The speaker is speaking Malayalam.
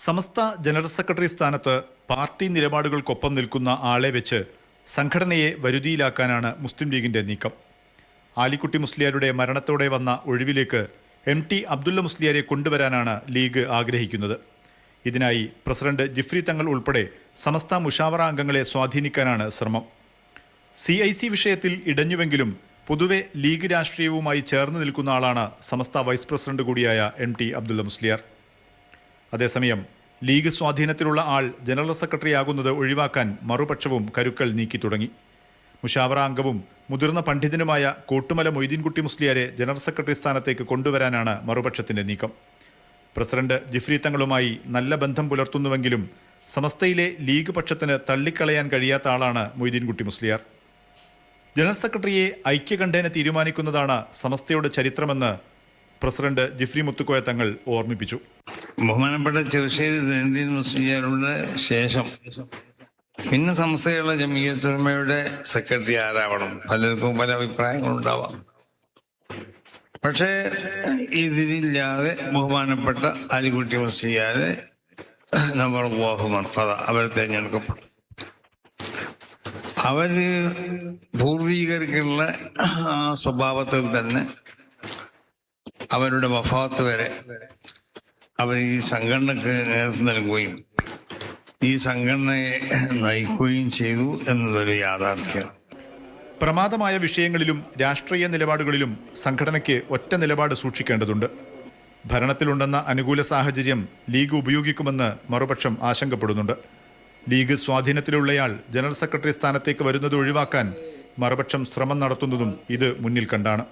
സമസ്ത ജനറൽ സെക്രട്ടറി സ്ഥാനത്ത് പാർട്ടി നിലപാടുകൾക്കൊപ്പം നിൽക്കുന്ന ആളെ വെച്ച് സംഘടനയെ വരുതിയിലാക്കാനാണ് മുസ്ലിം ലീഗിന്റെ നീക്കം. ആലിക്കുട്ടി മുസ്ലിയാരുടെ മരണത്തോടെ വന്ന ഒഴിവിലേക്ക് MT അബ്ദുള്ള മുസ്ലിയാരെ കൊണ്ടുവരാനാണ് ലീഗ് ആഗ്രഹിക്കുന്നത്. ഇതിനായി പ്രസിഡന്റ് ജിഫ്രി തങ്ങൾ ഉൾപ്പെടെ സമസ്ത മുഷാവറ അംഗങ്ങളെ സ്വാധീനിക്കാനാണ് ശ്രമം. CIC വിഷയത്തിൽ ഇടഞ്ഞുവെങ്കിലും പൊതുവെ ലീഗ് രാഷ്ട്രീയവുമായി ചേർന്ന് നിൽക്കുന്ന ആളാണ് സമസ്ത വൈസ് പ്രസിഡന്റ് കൂടിയായ MT അബ്ദുള്ള മുസ്ലിയാർ. അതേസമയം ലീഗ് സ്വാധീനത്തിലുള്ള ആൾ ജനറൽ സെക്രട്ടറി ആകുന്നത് ഒഴിവാക്കാൻ മറുപക്ഷവും കരുക്കൾ നീക്കി തുടങ്ങി. മുഷാവറ അംഗവും മുതിർന്ന പണ്ഡിതനുമായ കോട്ടുമല മൊയ്തീൻകുട്ടി മുസ്ലിയാരെ ജനറൽ സെക്രട്ടറി സ്ഥാനത്തേക്ക് കൊണ്ടുവരാനാണ് മറുപക്ഷത്തിന്റെ നീക്കം. പ്രസിഡന്റ് ജിഫ്രി തങ്ങളുമായി നല്ല ബന്ധം പുലർത്തുന്നുവെങ്കിലും സമസ്തയിലെ ലീഗ് പക്ഷത്തിന് തള്ളിക്കളയാൻ കഴിയാത്ത ആളാണ് മൊയ്തീൻകുട്ടി മുസ്ലിയാർ. ജനറൽ സെക്രട്ടറിയെ ഐക്യകണ്ഠേന തീരുമാനിക്കുന്നതാണ് സമസ്തയുടെ ചരിത്രമെന്ന് പ്രസിഡന്റ് ജിഫ്രി മുത്തുക്കോയ തങ്ങൾ ഓർമ്മിപ്പിച്ചു. ബഹുമാനപ്പെട്ട ചെറുശ്ശേരി സൈനുദ്ദീൻ മുസ്ലിയാരുടെ ശേഷം പിന്നെ സംസ്ഥയുള്ള ജമിയത്തുലമയുടെ സെക്രട്ടറി ആരാവണം, പലർക്കും പല അഭിപ്രായങ്ങളുണ്ടാവാം. പക്ഷേ ഇതിലില്ലാതെ ബഹുമാനപ്പെട്ട ആലിക്കുട്ടി മുസ്ലിയാരെ നമ്മൾ അവരെ തിരഞ്ഞെടുക്കപ്പെട്ടു. അവര് പൂർവീകർക്കുള്ള ആ സ്വഭാവത്തിൽ തന്നെ അവരുടെ വഫാത്ത് വരെ അവർ ഈ സംഘടനക്ക് നേതൃത്വം നൽകുകയും ഈ സംഘടനയെ നയിക്കുകയും ചെയ്തു എന്നതൊരു യാഥാർത്ഥ്യം. പ്രമാദമായ വിഷയങ്ങളിലും രാഷ്ട്രീയ നിലപാടുകളിലും സംഘടനയ്ക്ക് ഒറ്റ നിലപാട് സൂക്ഷിക്കേണ്ടതുണ്ട്. ഭരണത്തിലുണ്ടെന്ന അനുകൂല സാഹചര്യം ലീഗ് ഉപയോഗിക്കുമെന്ന് മറുപക്ഷം ആശങ്കപ്പെടുന്നുണ്ട്. ലീഗ് സ്വാധീനത്തിലുള്ളയാൾ ജനറൽ സെക്രട്ടറി സ്ഥാനത്തേക്ക് വരുന്നത് ഒഴിവാക്കാൻ മറുപക്ഷം ശ്രമം നടത്തുന്നതും ഇത് മുന്നിൽ കണ്ടാണ്.